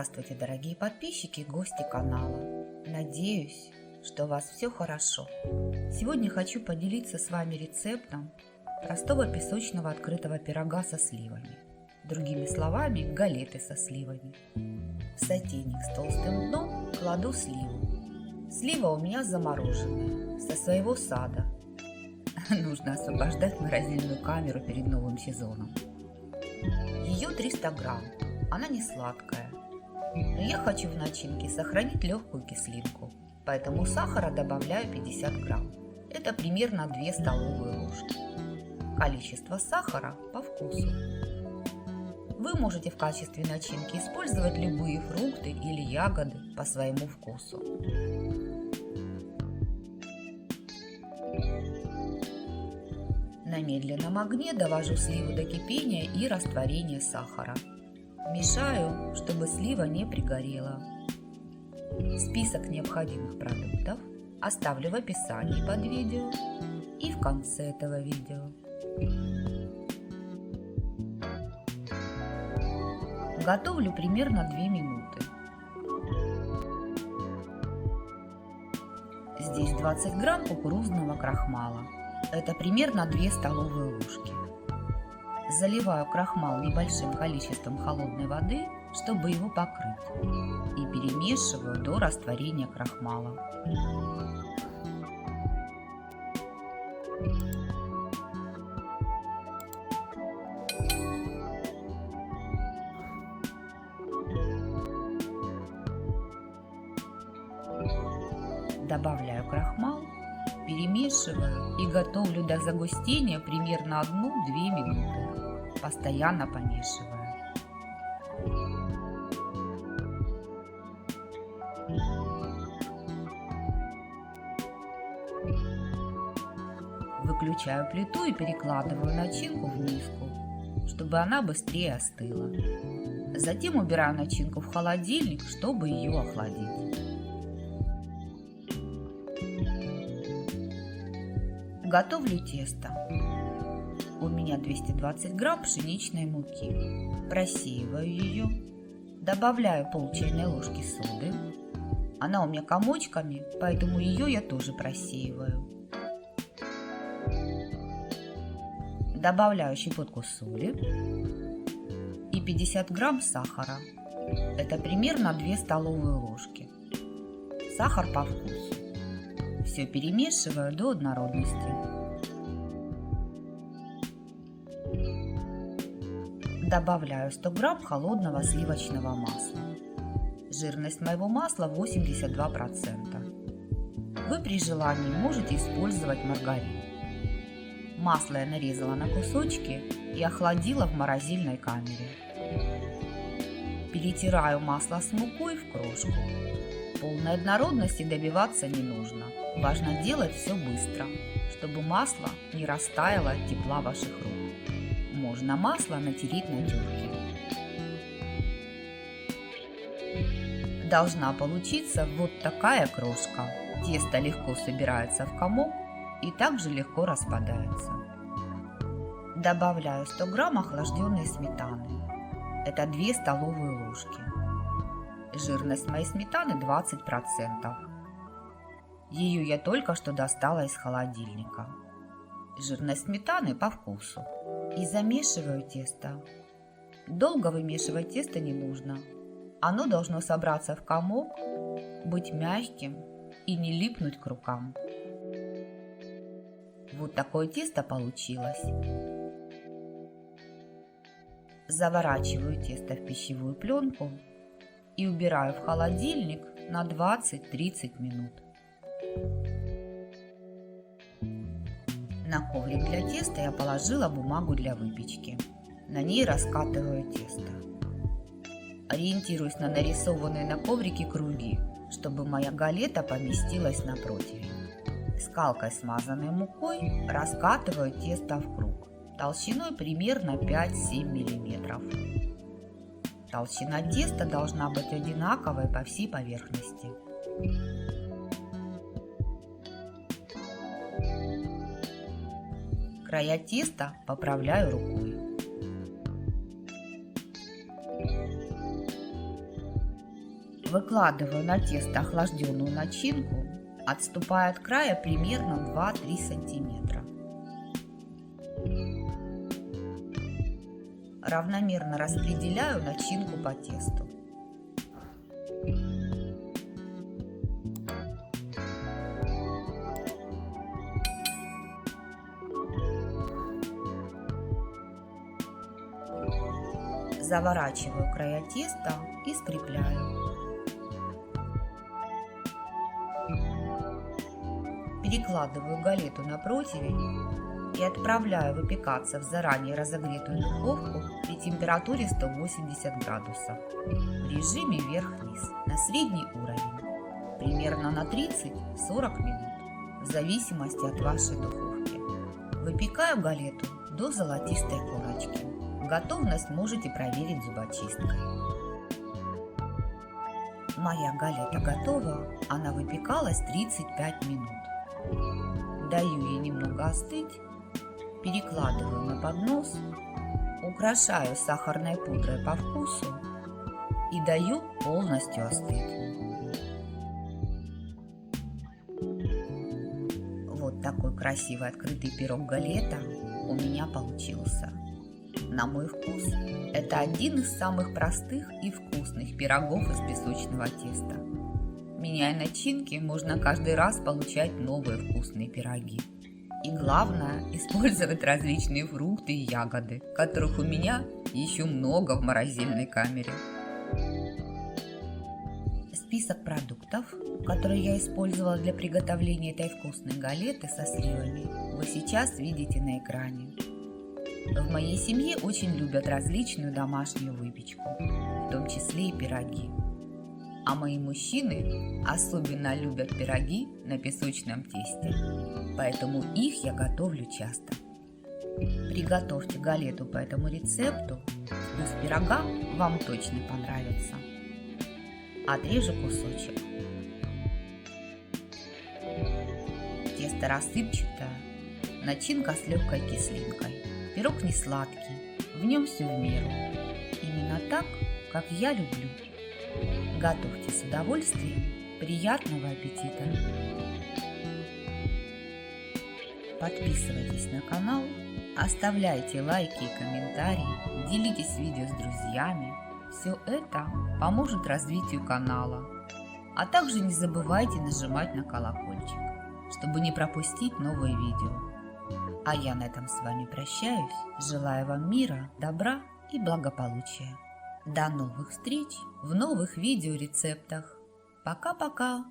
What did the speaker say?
Здравствуйте, дорогие подписчики и гости канала. Надеюсь, что у вас все хорошо. Сегодня хочу поделиться с вами рецептом простого песочного открытого пирога со сливами. Другими словами, галеты со сливами. В сотейник с толстым дном кладу сливу. Слива у меня замороженная, со своего сада. Нужно освобождать морозильную камеру перед новым сезоном. Ее 300 грамм. Она не сладкая, но я хочу в начинке сохранить легкую кислинку, поэтому сахара добавляю 50 грамм. Это примерно 2 столовые ложки. Количество сахара по вкусу. Вы можете в качестве начинки использовать любые фрукты или ягоды по своему вкусу. На медленном огне довожу сливу до кипения и растворения сахара. Мешаю, чтобы слива не пригорела. Список необходимых продуктов оставлю в описании под видео и в конце этого видео. Готовлю примерно 2 минуты. Здесь 20 грамм кукурузного крахмала. Это примерно 2 столовые ложки. Заливаю крахмал небольшим количеством холодной воды, чтобы его покрыть, и перемешиваю до растворения крахмала. Добавляю крахмал, перемешиваю и готовлю до загустения примерно 1-2 минуты, постоянно помешивая. Выключаю плиту и перекладываю начинку в миску, чтобы она быстрее остыла. Затем убираю начинку в холодильник, чтобы ее охладить. Готовлю тесто. У меня 220 грамм пшеничной муки. Просеиваю ее. Добавляю пол чайной ложки соды. Она у меня комочками, поэтому ее я тоже просеиваю. Добавляю щепотку соли и 50 грамм сахара. Это примерно 2 столовые ложки. Сахар по вкусу. Все перемешиваю до однородности. Добавляю 100 грамм холодного сливочного масла. Жирность моего масла 82%. Вы при желании можете использовать маргарин. Масло я нарезала на кусочки и охладила в морозильной камере. Перетираю масло с мукой в крошку. Полной однородности добиваться не нужно. Важно делать все быстро, чтобы масло не растаяло от тепла ваших рук. Можно масло натереть на терке. Должна получиться вот такая крошка. Тесто легко собирается в комок и также легко распадается. Добавляю 100 грамм охлажденной сметаны. Это 2 столовые ложки. Жирность моей сметаны 20%. Ее я только что достала из холодильника. Жирность сметаны по вкусу. И замешиваю тесто. Долго вымешивать тесто не нужно. Оно должно собраться в комок, быть мягким и не липнуть к рукам. Вот такое тесто получилось. Заворачиваю тесто в пищевую пленку и убираю в холодильник на 20-30 минут. На коврик для теста я положила бумагу для выпечки. На ней раскатываю тесто. Ориентируюсь на нарисованные на коврике круги, чтобы моя галета поместилась на противень. Скалкой, смазанной мукой, раскатываю тесто в круг, толщиной примерно 5-7 мм. Толщина теста должна быть одинаковой по всей поверхности. Края теста поправляю рукой. Выкладываю на тесто охлажденную начинку, отступая от края примерно 2-3 сантиметра. Равномерно распределяю начинку по тесту. Заворачиваю края теста и скрепляю. Перекладываю галету на противень и отправляю выпекаться в заранее разогретую духовку при температуре 180 градусов в режиме вверх-вниз на средний уровень, примерно на 30-40 минут, в зависимости от вашей духовки. Выпекаю галету до золотистой корочки. Готовность можете проверить зубочисткой. Моя галета готова, она выпекалась 35 минут. Даю ей немного остыть, перекладываю на поднос, украшаю сахарной пудрой по вкусу и даю полностью остыть. Вот такой красивый открытый пирог галета у меня получился. На мой вкус, это один из самых простых и вкусных пирогов из песочного теста. Меняя начинки, можно каждый раз получать новые вкусные пироги. И главное, использовать различные фрукты и ягоды, которых у меня еще много в морозильной камере. Список продуктов, которые я использовала для приготовления этой вкусной галеты со сливами, вы сейчас видите на экране. В моей семье очень любят различную домашнюю выпечку, в том числе и пироги. А мои мужчины особенно любят пироги на песочном тесте, поэтому их я готовлю часто. Приготовьте галету по этому рецепту, вкус пирога вам точно понравится. Отрежу кусочек. Тесто рассыпчатое, начинка с легкой кислинкой. Пирог не сладкий, в нем все в меру. Именно так, как я люблю. Готовьте с удовольствием. Приятного аппетита! Подписывайтесь на канал, оставляйте лайки и комментарии, делитесь видео с друзьями. Все это поможет развитию канала. А также не забывайте нажимать на колокольчик, чтобы не пропустить новые видео. А я на этом с вами прощаюсь, желаю вам мира, добра и благополучия. До новых встреч в новых видеорецептах. Пока-пока!